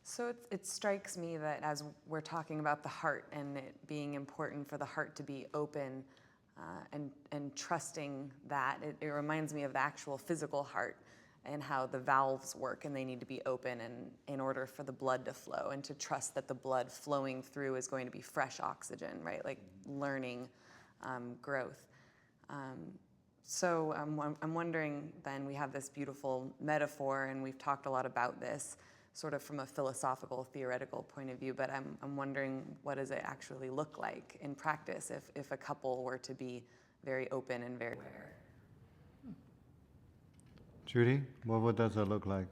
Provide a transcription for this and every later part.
So it strikes me that as we're talking about the heart and it being important for the heart to be open and trusting that, it reminds me of the actual physical heart and how the valves work, and they need to be open in order for the blood to flow, and to trust that the blood flowing through is going to be fresh oxygen, right? Like learning growth. So I'm wondering then, we have this beautiful metaphor, and we've talked a lot about this sort of from a philosophical, theoretical point of view, but I'm wondering, what does it actually look like in practice if a couple were to be very open and very aware? Judy, what does that look like?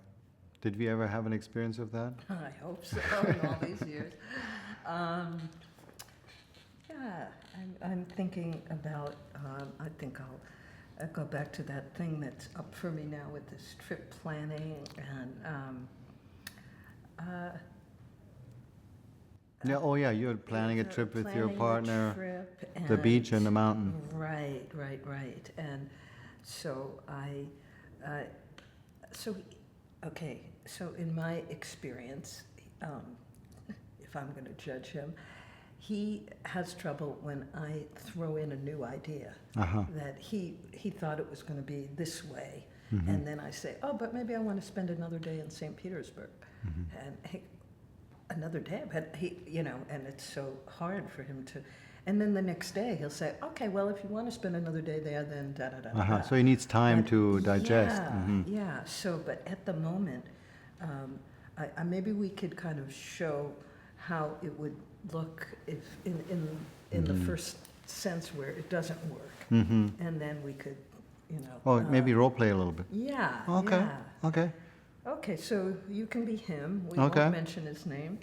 Did we ever have an experience of that? I hope so, in all these years. Yeah, I'm thinking about, I think I'll go back to that thing that's up for me now with this trip planning and you're planning a trip with your partner, the and beach and the mountain. Right. And so so in my experience, if I'm going to judge him, he has trouble when I throw in a new idea that he thought it was going to be this way. And then I say, oh, but maybe I want to spend another day in St. Petersburg. And another day, but and it's so hard for him to, and then the next day he'll say, okay, well, if you want to spend another day there, then da-da-da-da. So he needs time to digest. Yeah, so, but at the moment, maybe we could kind of show how it would look if in the first sense where it doesn't work. And then we could, maybe role play a little bit. Yeah. Okay. Yeah. Okay. Okay, so you can be him. We won't mention his name.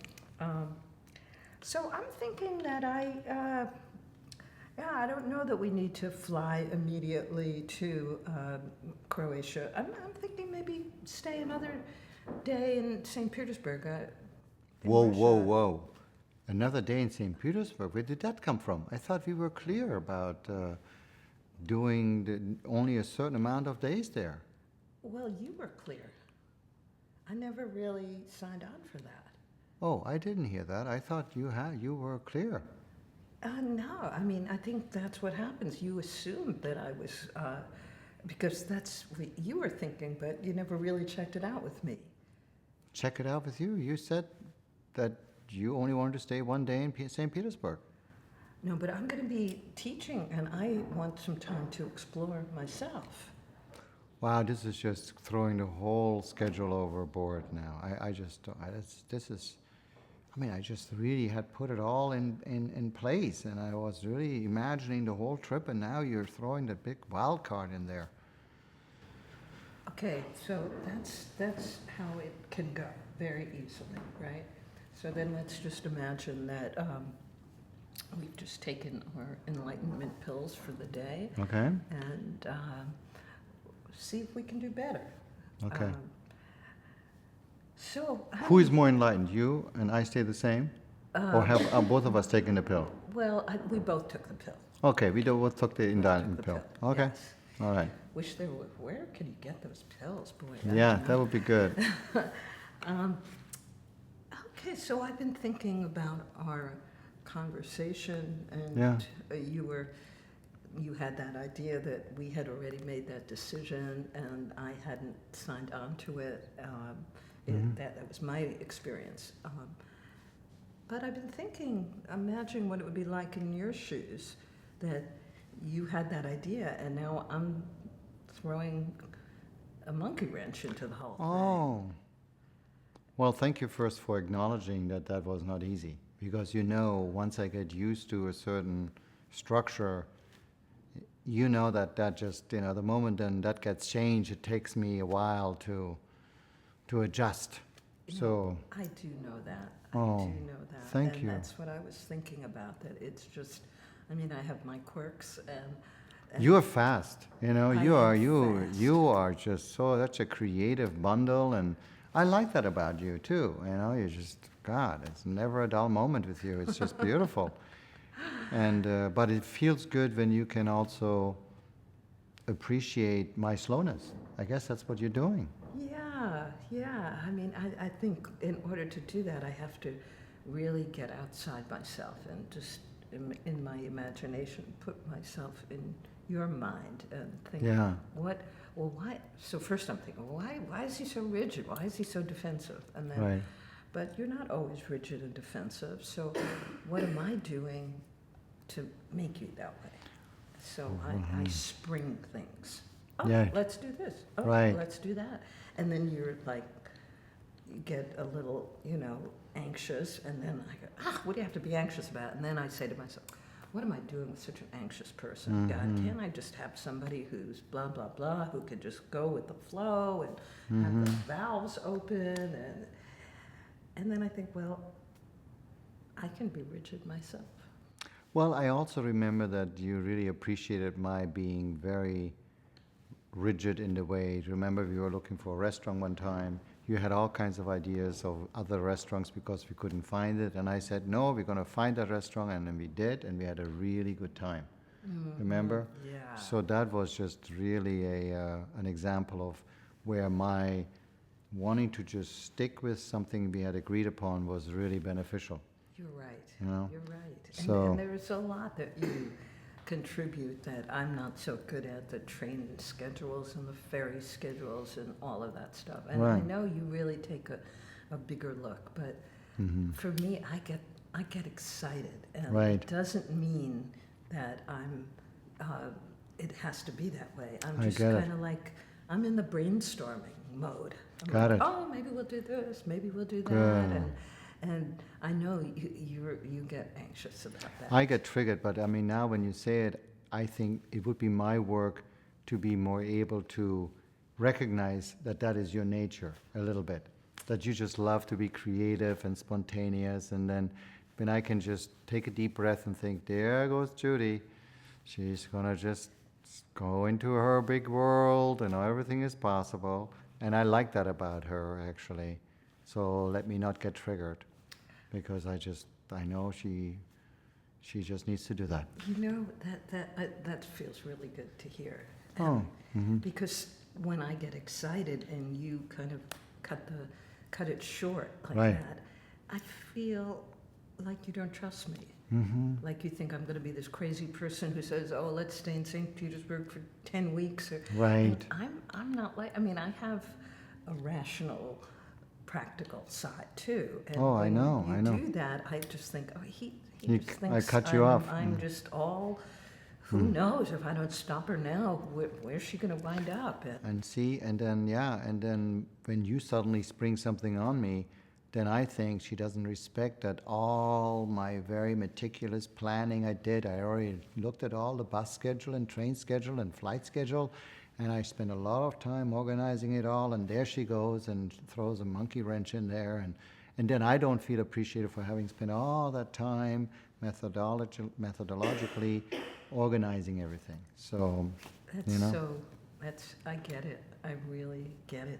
So I'm thinking that I don't know that we need to fly immediately to Croatia. I'm thinking maybe stay another day in St. Petersburg. Whoa. Another day in St. Petersburg? Where did that come from? I thought we were clear about doing only a certain amount of days there. Well, you were clear. I never really signed on for that. Oh, I didn't hear that. I thought you were clear. No, I mean, I think that's what happens. You assumed that I was, because that's what you were thinking, but you never really checked it out with me. Check it out with you? You said that you only wanted to stay one day in St. Petersburg. No, but I'm going to be teaching, and I want some time to explore myself. Wow, this is just throwing the whole schedule overboard now. I just really had put it all in place, and I was really imagining the whole trip, and now you're throwing the big wild card in there. Okay, so that's how it can go, very easily, right? So then let's just imagine that we've just taken our enlightenment pills for the day. Okay. And see if we can do better. Okay. So who is more enlightened, you and I stay the same? Or have both of us taken the pill? Well, we both took the pill. Okay, we both took the enlightenment pill. Okay, yes. All right. Wish there were, where can you get those pills, boy? Yeah, that would be good. Okay, so I've been thinking about our conversation, and you had that idea that we had already made that decision, and I hadn't signed on to it. That was my experience. But I've been thinking, imagine what it would be like in your shoes, that you had that idea, and now I'm throwing a monkey wrench into the whole thing. Oh. Well, thank you first for acknowledging that was not easy. Because once I get used to a certain structure, that just, the moment then that gets changed, it takes me a while to adjust. So I do know that. Oh, I do know that. Thank you. And that's what I was thinking about, that it's just, I have my quirks, and you're fast. You are just such a creative bundle, and I like that about you too. You're just, God, it's never a dull moment with you. It's just beautiful. And but it feels good when you can also appreciate my slowness. I guess that's what you're doing. Yeah, Yeah, I mean, I think in order to do that, I have to really get outside myself and just in my imagination put myself in your mind and think, Yeah. why? So first I'm thinking, why is he so rigid? Why is he so defensive? And then, Right. but you're not always rigid and defensive. So what am I doing to make you that way? So I spring things. Oh, Yeah. let's do this. Oh, Right. let's do that. And then you're like, you get a little, anxious, and then I go, what do you have to be anxious about? And then I say to myself, what am I doing with such an anxious person? God, can't I just have somebody who's blah, blah, blah, who could just go with the flow and have the valves open? And then I think, well, I can be rigid myself. Well, I also remember that you really appreciated my being very rigid in the way. Remember, we were looking for a restaurant one time. You had all kinds of ideas of other restaurants because we couldn't find it. And I said, no, we're going to find that restaurant. And then we did, and we had a really good time. Remember? Yeah. So that was just really an example of where my wanting to just stick with something we had agreed upon was really beneficial. You're right. You're right. So, and there's a lot that you contribute that I'm not so good at, the train schedules and the ferry schedules and all of that stuff. And I Right. know you really take a bigger look, but for me, I get excited, and Right. it doesn't mean that it has to be that way. I'm I just get it. kind of like, I'm in the brainstorming mode. I'm Got like, it. oh, maybe we'll do this, maybe we'll do that. Good. And I know you get anxious about that. I get triggered, but I mean, now when you say it, I think it would be my work to be more able to recognize that that is your nature a little bit, that you just love to be creative and spontaneous, and then when I can just take a deep breath and think, there goes Judy, she's gonna just go into her big world and everything is possible, and I like that about her actually. So let me not get triggered, because I know she just needs to do that. That feels really good to hear. Oh, Because when I get excited and you kind of cut it short like Right. that, I feel like you don't trust me. Like you think I'm going to be this crazy person who says, "Oh, let's stay in St. Petersburg for 10 weeks." Right. And I'm not like. I mean, I have a rational, practical side too. And Oh, I when know, you I know. do that, I just think, oh, he You just c- I thinks cut you off. I'm just all. Who knows if I don't stop her now? Where's she going to wind up? And see, and then when you suddenly spring something on me, then I think she doesn't respect that all my very meticulous planning I did. I already looked at all the bus schedule and train schedule and flight schedule, and I spent a lot of time organizing it all, and there she goes and throws a monkey wrench in there, and then I don't feel appreciated for having spent all that time methodologically organizing everything. So, I get it. I really get it.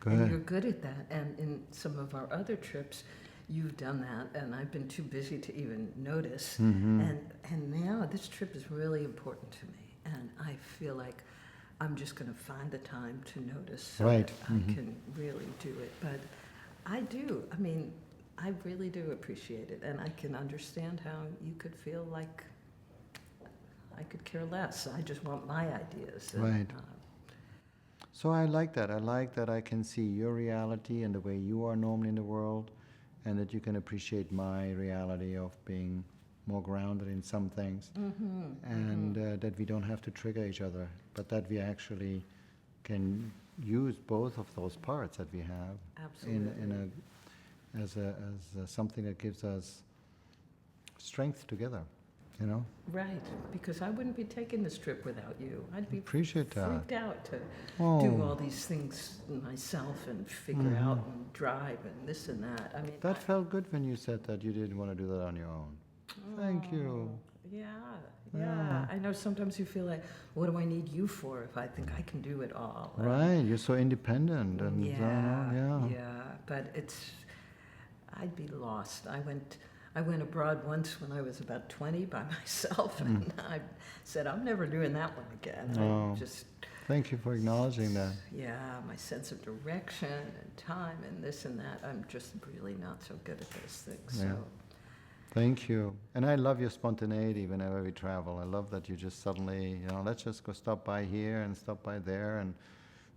Good. And you're good at that. And in some of our other trips, you've done that, and I've been too busy to even notice. And now this trip is really important to me, and I feel like I'm just going to find the time to notice so Right. that I can really do it. But I do. I mean, I really do appreciate it, and I can understand how you could feel like I could care less. I just want my ideas. And, Right. So I like that. I like that I can see your reality and the way you are normally in the world, and that you can appreciate my reality of being more grounded in some things, and that we don't have to trigger each other, but that we actually can use both of those parts that we have Absolutely. as something that gives us strength together, you know? Right, because I wouldn't be taking this trip without you. I'd be Appreciate that. freaked out to do Oh. all these things myself and figure out and drive and this and that. I mean, That felt good when you said that you didn't want to do that on your own. Thank you. Yeah. Yeah. I know sometimes you feel like, what do I need you for if I think I can do it all? Right, you're so independent and Yeah, but I'd be lost. I went abroad once when I was about 20 by myself, and I said, I'm never doing that one again. Oh. I just Thank you for acknowledging that. Yeah, my sense of direction and time and this and that, I'm just really not so good at those things. Yeah. So Thank you. And I love your spontaneity whenever we travel. I love that you just suddenly, let's just go stop by here and stop by there. And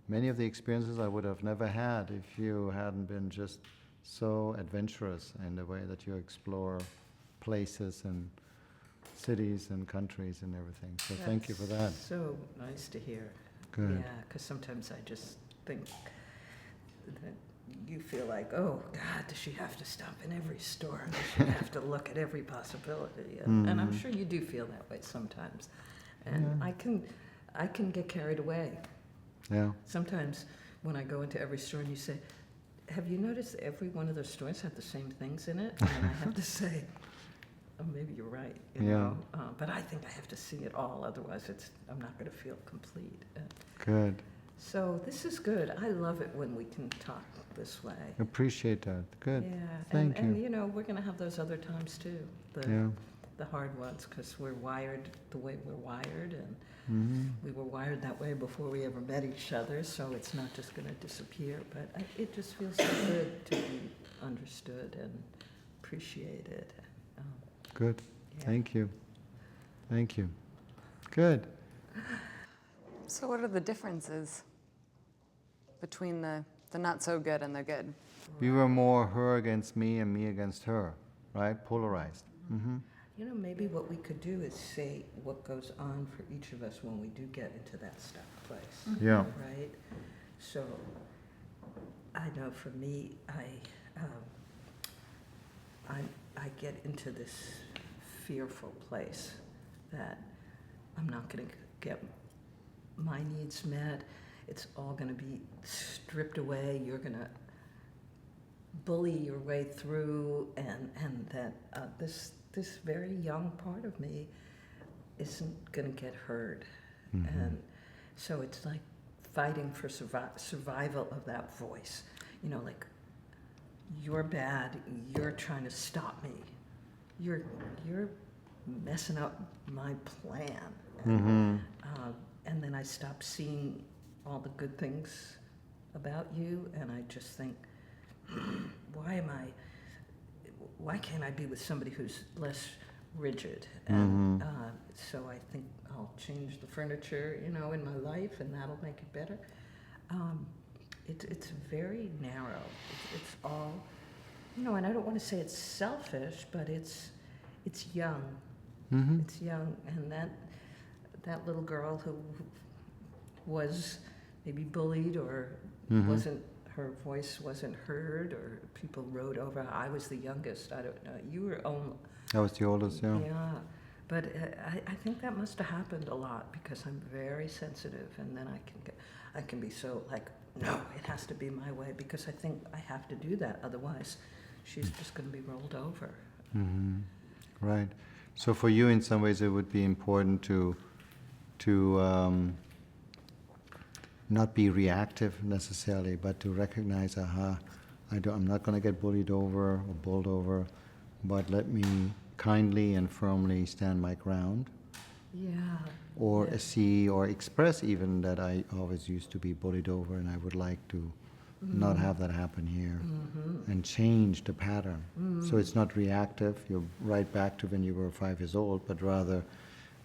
many of the experiences I would have never had if you hadn't been just so adventurous in the way that you explore places and cities and countries and everything. So thank you for that. so nice to hear. Good. Yeah, because sometimes I just think that you feel like, oh, God, does she have to stop in every store? Does she have to look at every possibility? And I'm sure you do feel that way sometimes. And I can get carried away. Yeah. Sometimes when I go into every store and you say, have you noticed every one of those stores have the same things in it? And I have to say, oh, maybe you're right, you know. But I think I have to see it all, otherwise I'm not going to feel complete. Good. So this is good. I love it when we can talk this way. Appreciate that. Good. Yeah, Thank and you. you know, we're going to have those other times too, the hard ones, because we're wired the way we're wired, and we were wired that way before we ever met each other, so it's not just going to disappear, but it just feels so good to be understood and appreciated. Good. Yeah. Thank you. Thank you. Good. So what are the differences between the not so good and the good? We were more her against me and me against her, right? Polarized. You know, maybe what we could do is say what goes on for each of us when we do get into that stuck place. Yeah. Right? So, I know for me, I get into this fearful place that I'm not going to get my needs met. It's all going to be stripped away. You're going to bully your way through, and that this very young part of me isn't going to get heard. And so it's like fighting for survival of that voice. You know, like, you're bad, you're trying to stop me. You're messing up my plan. And then I stop seeing all the good things about you, and I just think, why can't I be with somebody who's less rigid? And so I think I'll change the furniture, you know, in my life, and that'll make it better. It's very narrow. It's all, you know, and I don't want to say it's selfish, but it's young. It's young, and that little girl who was maybe bullied or her voice wasn't heard, or people rode over. I was the youngest. I don't know. You were only. I was the oldest, yeah. Yeah, but I think that must have happened a lot, because I'm very sensitive, and then I can be so like, no, it has to be my way, because I think I have to do that. Otherwise, she's just going to be rolled over. Right. So for you, in some ways, it would be important to not be reactive necessarily, but to recognize, I'm not going to get bullied over or bowled over, but let me kindly and firmly stand my ground. Yeah. Or Yeah. see or express even that I always used to be bullied over, and I would like to not have that happen here, and change the pattern. So it's not reactive, you're right back to when you were 5 years old, but rather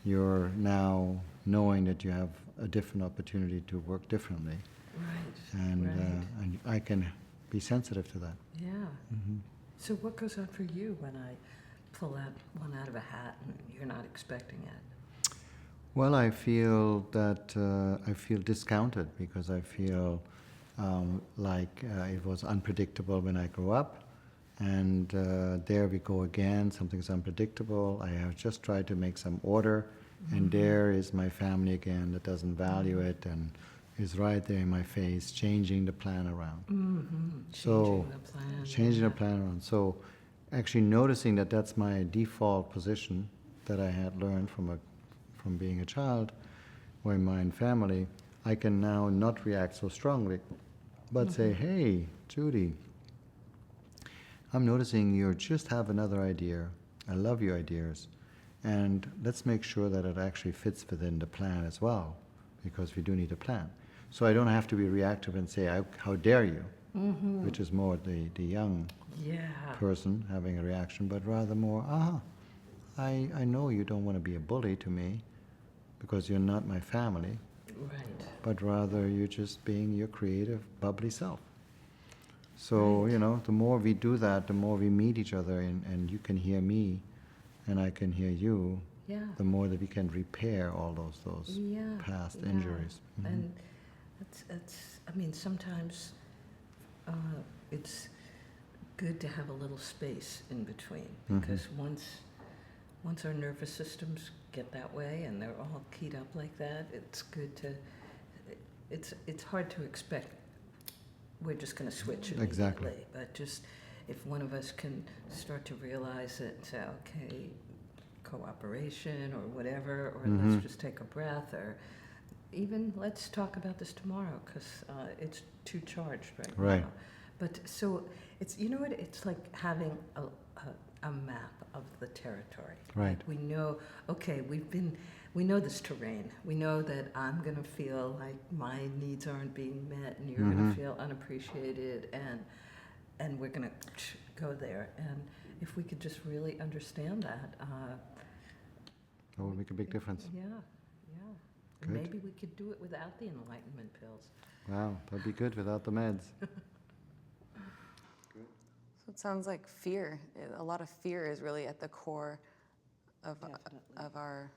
you're now knowing that you have a different opportunity to work differently. Right. And, right. and I can be sensitive to that. Yeah. So what goes on for you when I pull that one out of a hat and you're not expecting it? Well, I feel that I feel discounted, because I feel like it was unpredictable when I grew up, and there we go again, something's unpredictable. I have just tried to make some order, and there is my family again that doesn't value it and is right there in my face, changing the plan around. So, changing the plan around. So, actually noticing that that's my default position that I had learned from being a child or in my own family, I can now not react so strongly, but say, hey, Judy, I'm noticing you just have another idea. I love your ideas. And let's make sure that it actually fits within the plan as well. because we do need a plan. So I don't have to be reactive and say, how dare you, which is more the young person having a reaction, but rather more, I know you don't want to be a bully to me because you're not my family, but rather you're just being your creative, bubbly self. So, the more we do that, the more we meet each other, and you can hear me and I can hear you, the more that we can repair all those past injuries. And sometimes it's good to have a little space in between, because once our nervous systems get that way and they're all keyed up like that, it's good to, it's hard to expect we're just going to switch immediately. Exactly. But just if one of us can start to realize that, okay, cooperation or whatever, or let's just take a breath, or even let's talk about this tomorrow because it's too charged right now. But so it's, it's like having a map of the territory. Right. We know, okay, we know this terrain. We know that I'm going to feel like my needs aren't being met, and you're going to feel unappreciated, and we're going to go there. And if we could just really understand that, that would make a big difference. Yeah. Good. Maybe we could do it without the enlightenment pills. Wow, that'd be good without the meds. So it sounds like fear. A lot of fear is really at the core of our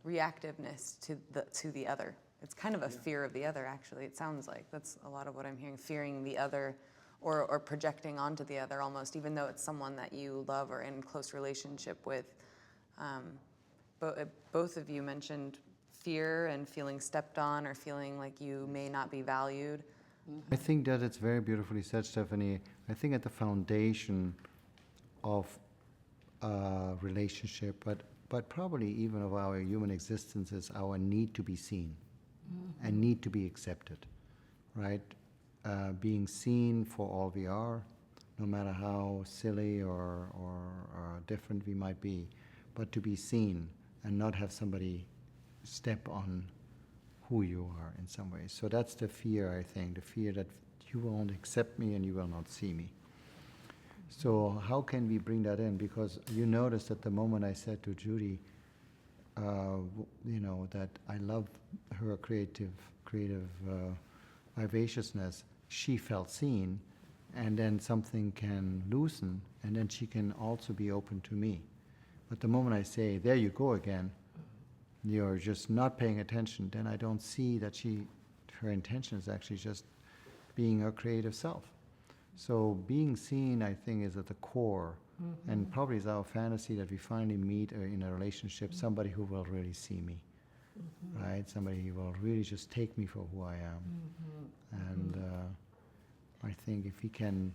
reactiveness to the other. It's kind of a fear of the other, actually. It sounds like that's a lot of what I'm hearing, fearing the other, or projecting onto the other almost, even though it's someone that you love or in close relationship with. Both of you mentioned fear and feeling stepped on or feeling like you may not be valued. I think that it's very beautifully said, Stephanie. I think at the foundation of a relationship, but probably even of our human existence, is our need to be seen and need to be accepted, right? Being seen for all we are, no matter how silly or different we might be, but to be seen and not have somebody step on who you are in some ways. So that's the fear, I think, the fear that you won't accept me and you will not see me. So how can we bring that in? Because you noticed at the moment I said to Judy, that I love her creative vivaciousness. She felt seen, and then something can loosen, and then she can also be open to me. But the moment I say, there you go again, you're just not paying attention, then I don't see that her intention is actually just being her creative self. So being seen, I think, is at the core, and probably is our fantasy that we finally meet in a relationship somebody who will really see me, right? Somebody who will really just take me for who I am. And I think if we can,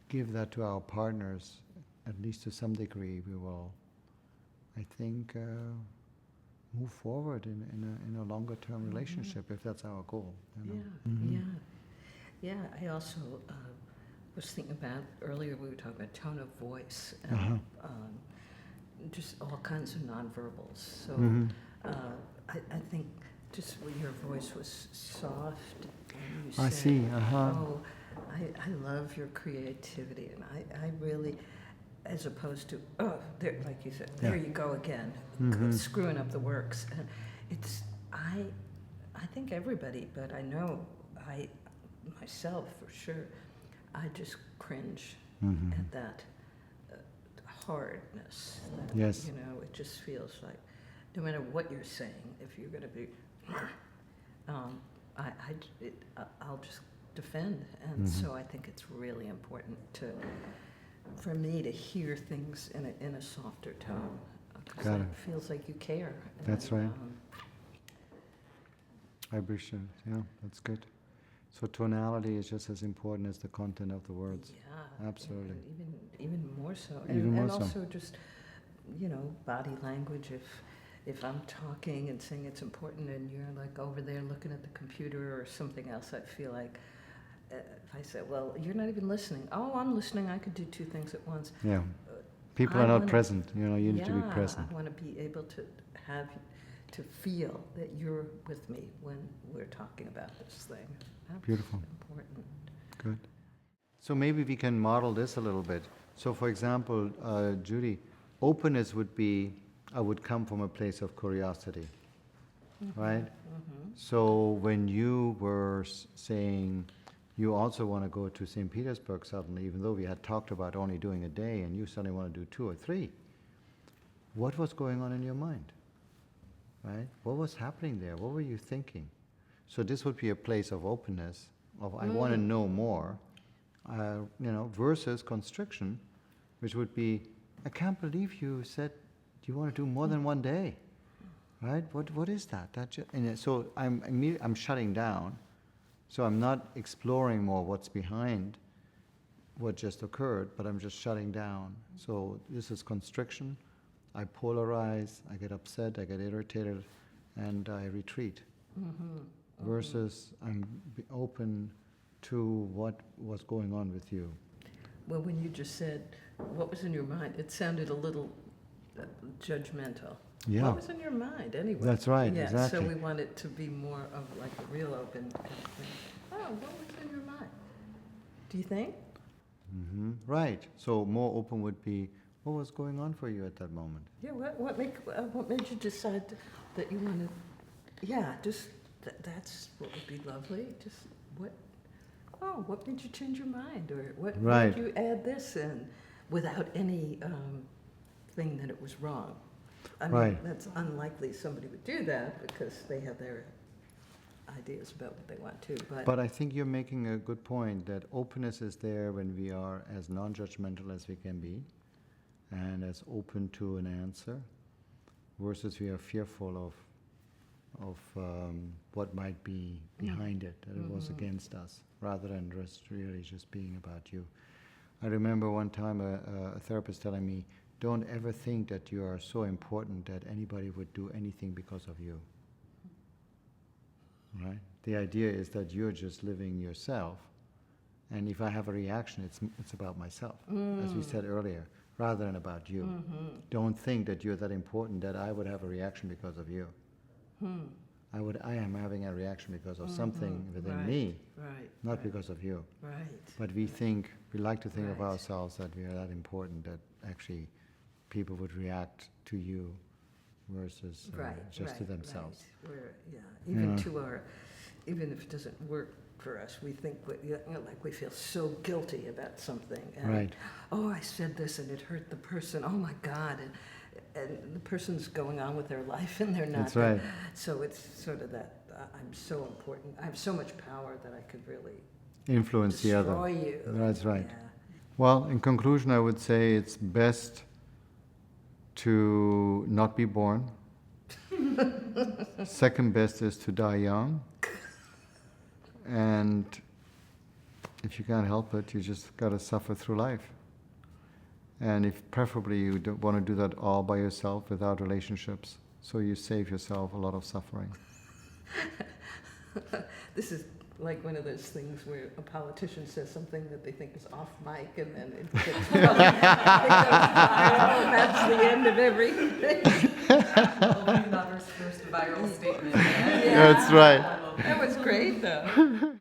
give that to our partners, at least to some degree, we will, I think, move forward in a longer term relationship, if that's our goal. Yeah. I also was thinking about, earlier we were talking about tone of voice and just all kinds of nonverbals. So I think just when your voice was soft, and you said, I see. oh, I love your creativity, and I really, as opposed to, oh, there, like you said, there you go again, screwing up the works. And it's, I think everybody, but I know myself for sure, I just cringe at that hardness. That, Yes. It just feels like no matter what you're saying, if you're going to be, I'll just defend. And so I think it's really important for me to hear things in a softer tone, because it feels like you care. That's right. I appreciate it. Yeah, that's good. So tonality is just as important as the content of the words. Yeah, absolutely. Even more so. Even more and so. also just, body language. If I'm talking and saying it's important, and you're like over there looking at the computer or something else, I feel like. If I say, well, you're not even listening. Oh, I'm listening. I could do two things at once. Yeah. People are not present. You need to be present. I want to be able to have to feel that you're with me when we're talking about this thing. That's Beautiful. important. Good. So maybe we can model this a little bit. So for example, Judy, openness would be, I would come from a place of curiosity, right? So when you were saying you also want to go to St. Petersburg suddenly, even though we had talked about only doing a day, and you suddenly want to do 2 or 3, what was going on in your mind, right? What was happening there? What were you thinking? So this would be a place of openness, of I want to know more, versus constriction, which would be, I can't believe you said you want to do more than 1 day, right? What is that? And so I'm shutting down. So I'm not exploring more what's behind what just occurred, but I'm just shutting down. So this is constriction. I polarize, I get upset, I get irritated, and I retreat. Versus I'm open to what was going on with you. Well, when you just said, what was in your mind, it sounded a little judgmental. Yeah. What was in your mind, anyway? That's right, Yeah, exactly. so we want it to be more of like a real open kind of thing. Oh, what was in your mind? Do you think? Right. So more open would be, what was going on for you at that moment? Yeah, what made you decide that you wanted, just, that's what would be lovely, just what made you change your mind? Or what Right. made you add this in without any thing that it was wrong? I mean, Right. that's unlikely somebody would do that because they have their ideas about what they want to, But I think you're making a good point that openness is there when we are as non-judgmental as we can be and as open to an answer, versus we are fearful of what might be behind it, that it was against us, rather than just being about you. I remember one time a therapist telling me, don't ever think that you are so important that anybody would do anything because of you. Right? The idea is that you're just living yourself, and if I have a reaction, it's about myself, as we said earlier, rather than about you. Don't think that you're that important that I would have a reaction because of you. I am having a reaction because of something within me, not because of you. right. But we like to think of Right. ourselves that we are that important that actually people would react to you versus just to themselves. Right. Even even if it doesn't work for us, we think, like we feel so guilty about something. And, Right. oh, I said this and it hurt the person. Oh my God. And the person's going on with their life and they're not. That's right. So it's sort of that, I'm so important. I have so much power that I could really Influence the other. destroy you. That's right. Yeah. Well, in conclusion, I would say it's best to not be born. Second best is to die young. And if you can't help it, you just got to suffer through life. And if preferably you don't want to do that all by yourself without relationships, so you save yourself a lot of suffering. This is like one of those things where a politician says something that they think is off mic and then it gets viral. That's the end of everything. Nader's first viral statement. Yeah. That's right. That was great, though.